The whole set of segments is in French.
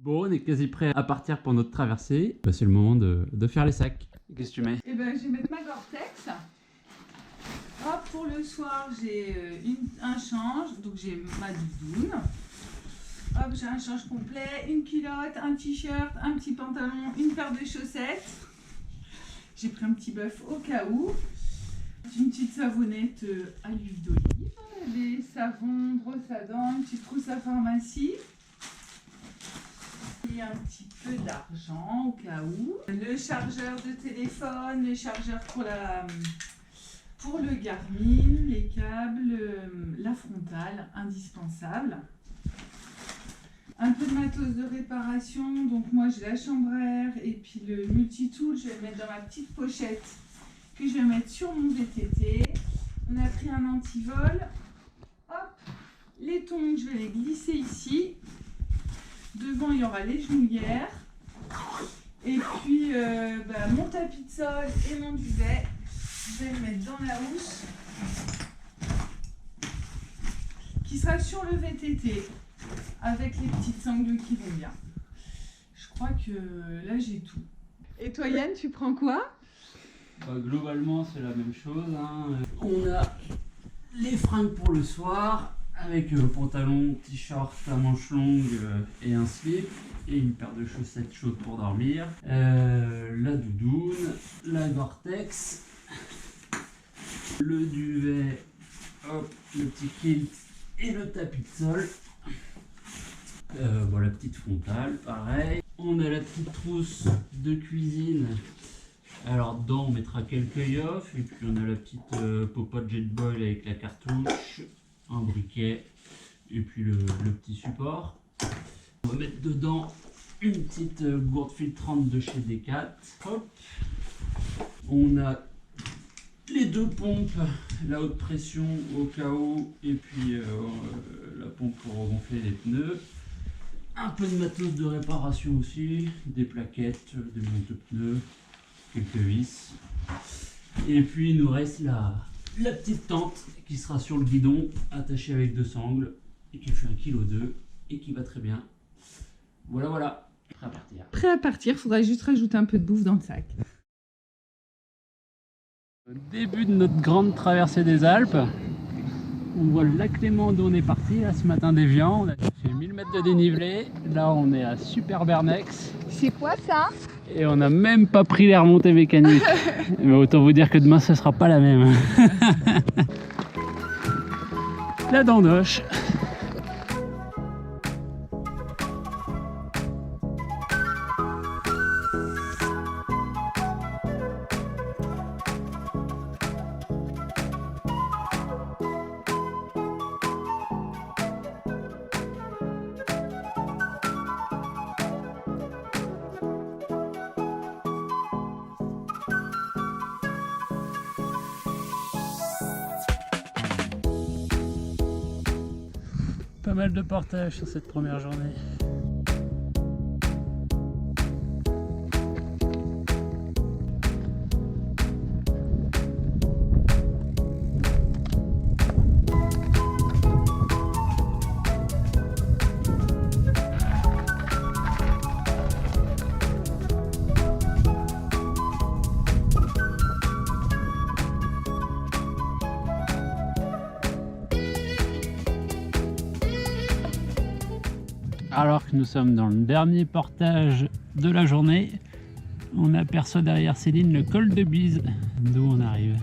Bon, on est quasi prêt à partir pour notre traversée. Bah, c'est le moment de faire les sacs. Qu'est-ce que tu mets? Eh ben, je vais mettre ma Gore-Tex. Hop, pour le soir, j'ai un change. Donc, j'ai ma doudoune. Hop, j'ai un change complet, une culotte, un t-shirt, un petit pantalon, une paire de chaussettes. J'ai pris un petit bœuf au cas où. Une petite savonnette à l'huile d'olive. Les savons, brosse à dents, une petite trousse à pharmacie. Et un petit peu d'argent au cas où. Le chargeur de téléphone, le chargeur pour le Garmin, les câbles, la frontale, indispensable. Un peu de matos de réparation, donc moi j'ai la chambre à air et puis le multitool, je vais le mettre dans ma petite pochette que je vais mettre sur mon VTT. On a pris un antivol. Hop, les tongs, je vais les glisser ici. Devant, il y aura les genouillères. Et puis, mon tapis de sol et mon duvet, je vais le mettre dans la housse qui sera sur le VTT avec les petites sangles qui vont bien. Je crois que là, j'ai tout. Et toi, Yann, tu prends quoi? Globalement, c'est la même chose. On a les fringues pour le soir avec pantalon, t-shirt à manches longues et un slip et une paire de chaussettes chaudes pour dormir. La doudoune, la Gore-Tex, le duvet, hop, le petit kilt et le tapis de sol. La petite frontale, pareil. On a la petite trousse de cuisine. Alors dedans on mettra quelques yoffs et puis on a la petite popote Jetboil avec la cartouche, un briquet et puis le petit support. On va mettre dedans une petite gourde filtrante de chez Decat. Hop. On a les deux pompes, la haute pression au cas où et puis la pompe pour gonfler les pneus. Un peu de matos de réparation aussi, des plaquettes, des monte-pneus, quelques vis. Et puis il nous reste la petite tente qui sera sur le guidon, attachée avec deux sangles, et qui fait 1,2 kg et qui va très bien. Voilà, prêt à partir. Prêt à partir, faudra juste rajouter un peu de bouffe dans le sac. Au début de notre grande traversée des Alpes, on voit le lac Léman d'où on est parti, là, ce matin d'Évian. On a fait 1000 mètres de dénivelé. Là, on est à Super-Bernex. C'est quoi ça? Et on n'a même pas pris les remontées mécaniques. Mais autant vous dire que demain, ce sera pas la même. La Dandoche. Pas mal de portage sur cette première journée. Alors que nous sommes dans le dernier portage de la journée, on aperçoit derrière Céline le col de Bise, d'où on arrive.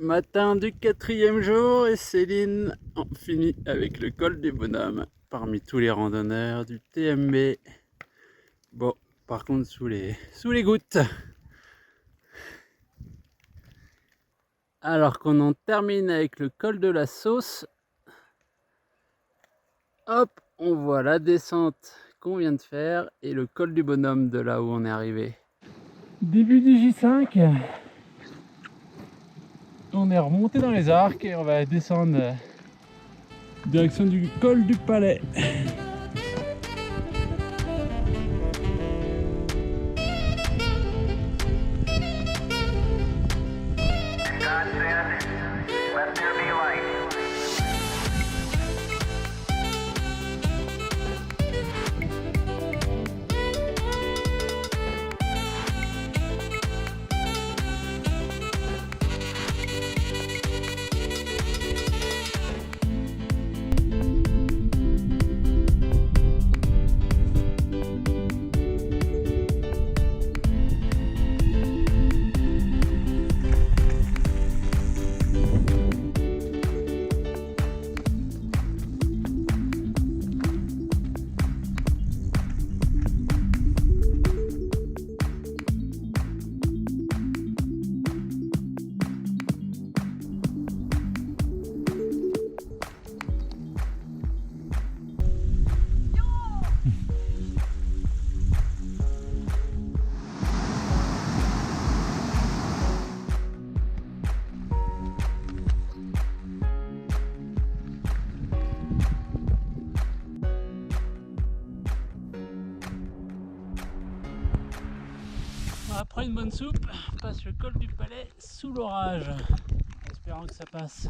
Matin du 4e jour et Céline en finit avec le col du bonhomme parmi tous les randonneurs du TMB. Bon, par contre sous les gouttes. Alors qu'on en termine avec le col de la Sauce, hop, on voit la descente qu'on vient de faire et le col du bonhomme de là où on est arrivé. Début du J5, on est remonté dans les arcs et on va descendre direction du col du Palais. Après une bonne soupe, on passe le col du Palais sous l'orage, espérant que ça passe.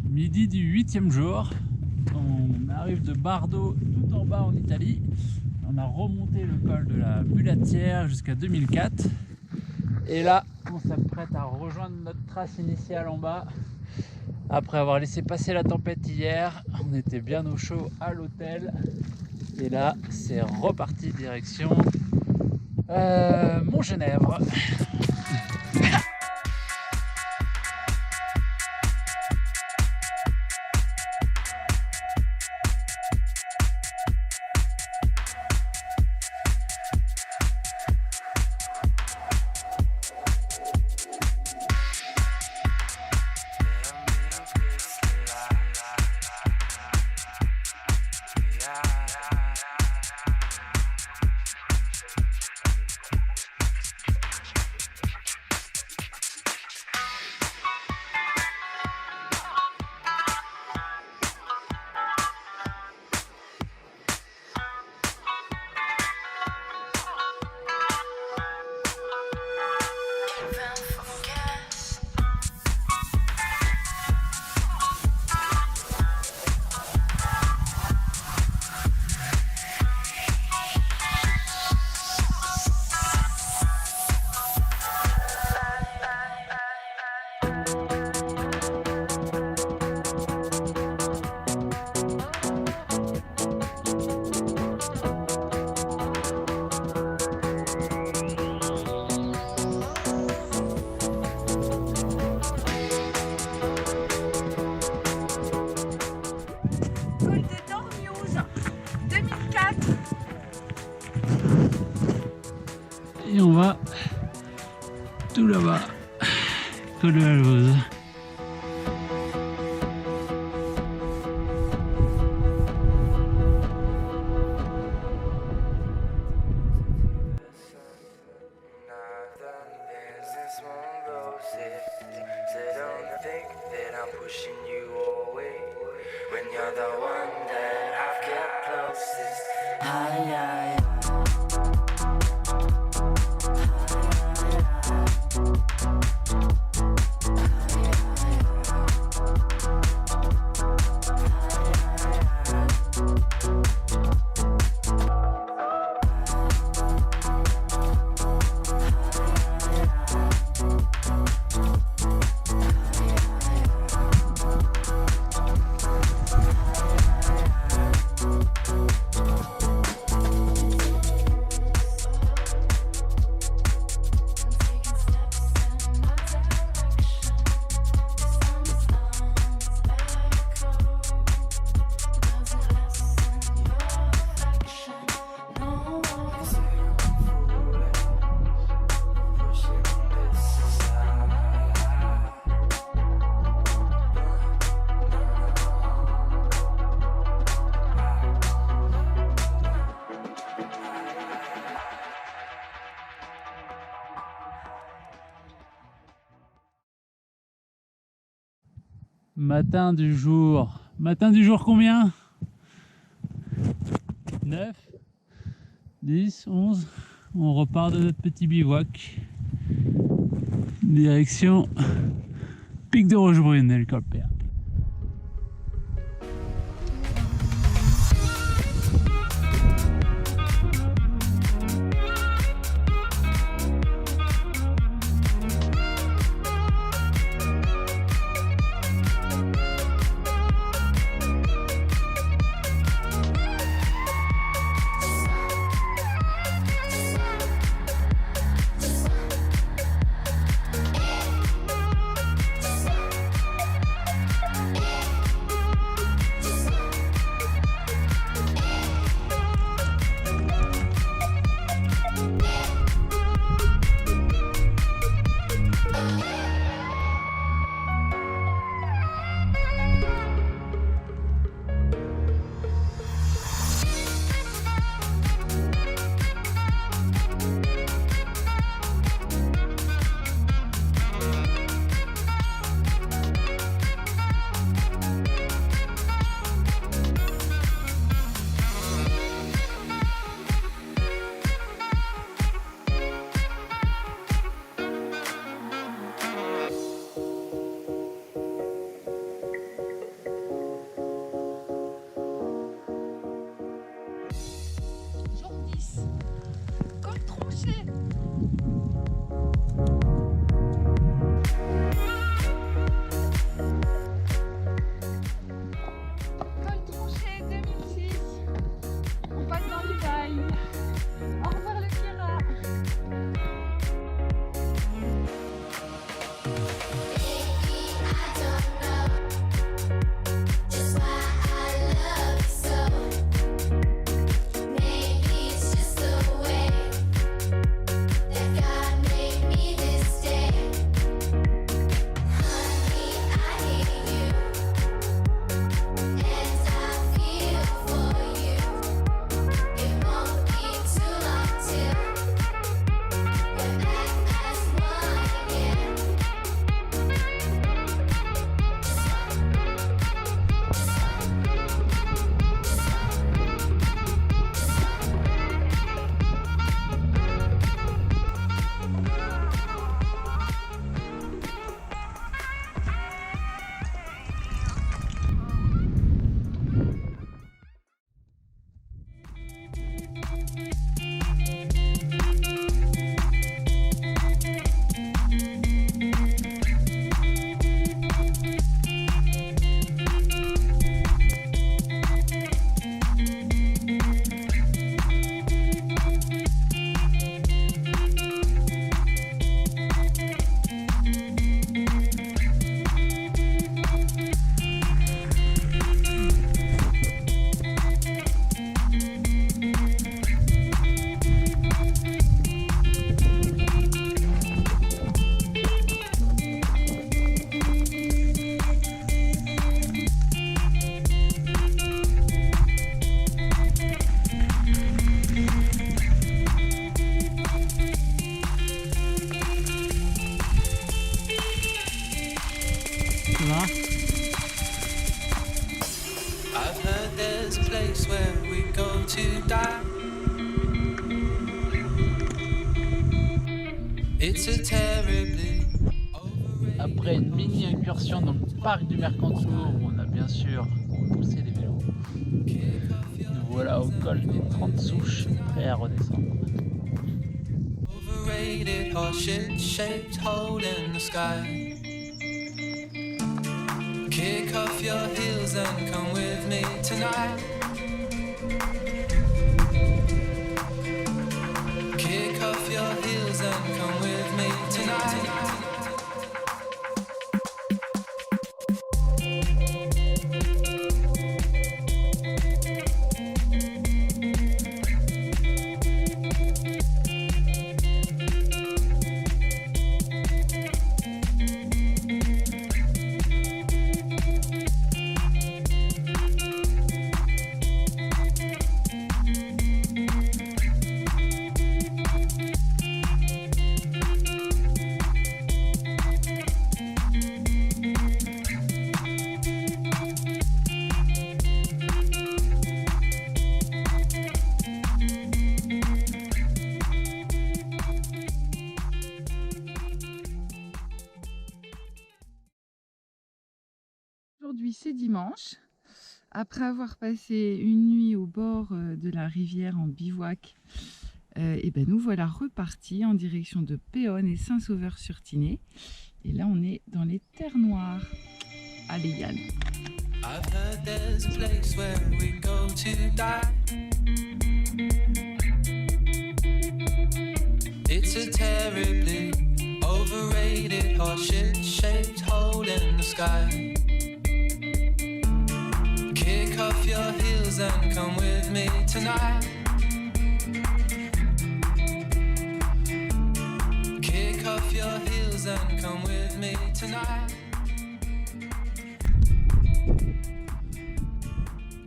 Midi du 8e jour, on arrive de Bardo tout en bas en Italie. On a remonté le col de la Bulatière jusqu'à 2004 et là on s'apprête à rejoindre notre trace initiale en bas. Après avoir laissé passer la tempête hier, on était bien au chaud à l'hôtel et là c'est reparti direction Montgenèvre. Et on va tout là-bas, col de l'Alvose. Matin du jour. Matin du jour combien? 9, 10, 11. On repart de notre petit bivouac. Direction Pic de Rochebrune et le Colpea. tu vois. I've heard there's a place where we go to die. It's a terribly Après une mini incursion dans le parc du Mercantour, où on a bien sûr poussé les vélos, nous voilà au col des 30 souches, prêts à redescendre. overrated heart-shaped hole in the sky. Kick off your heels and come with me tonight. Kick off your heels and come with me tonight. Aujourd'hui, c'est dimanche. Après avoir passé une nuit au bord de la rivière en bivouac, et ben nous voilà repartis en direction de Péonne et Saint-Sauveur-sur-Tinée. Et là, on est dans les terres noires. Allez, Yann. I've heard there's a place where we go to die. It's a terribly overrated heart-shaped hole in the sky. Kick off your heels and come with me tonight. Kick off your heels and come with me tonight.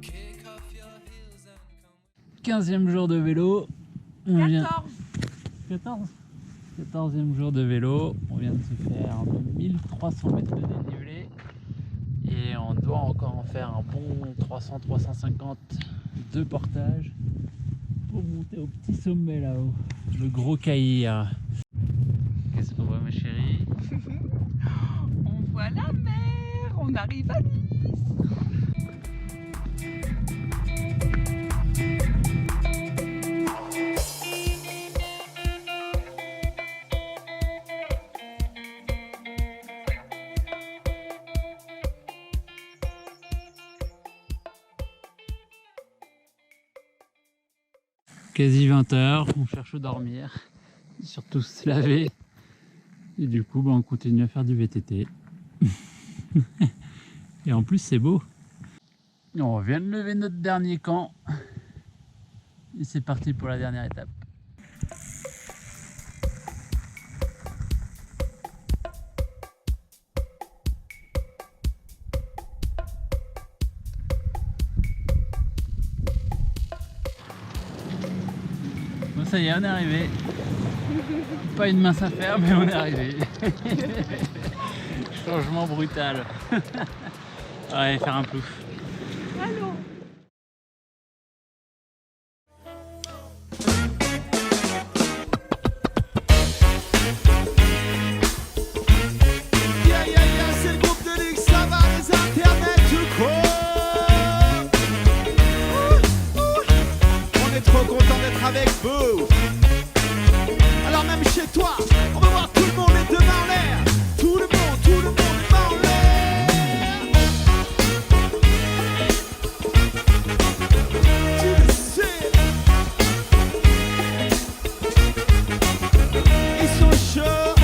Kick off your heels and come. 15e jour de vélo. On vient... 14. 14e jour de vélo. On vient de se faire 1300 mètres de dénivelé. Et on doit encore en faire un bon 300-350 de portage pour monter au petit sommet là-haut, le gros Caïr. Qu'est-ce qu'on voit ma chérie? On voit la mer, on arrive à Nice. Quasi 20h, on cherche à dormir, surtout se laver. Et du coup, on continue à faire du VTT. Et en plus, c'est beau. On vient de lever notre dernier camp. Et c'est parti pour la dernière étape. Bon, ça y est, on est arrivé. Pas une mince affaire, mais on est arrivé. Changement brutal. On va aller faire un plouf. Allô. C'est le groupe de Luxe, ça va, les internets tout court. On est trop content d'être avec vous. Alors même chez toi, on va voir tout le monde les deux mains en l'air. Tout le monde les mains en l'air. Tu le sais. Ils sont chauds.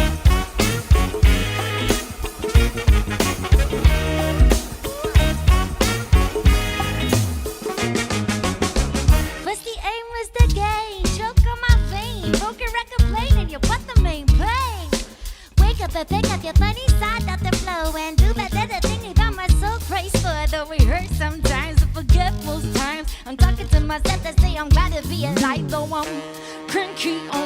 What's the aim, what's the game? Choke on my vein, broken record playing and you put the main pain. Wake up and pick up your funny side of the flow and do better the thing you got my soul praise for. Though we hurt sometimes, I forget most times. I'm talking to myself that say I'm glad to be alive, though I'm cranky on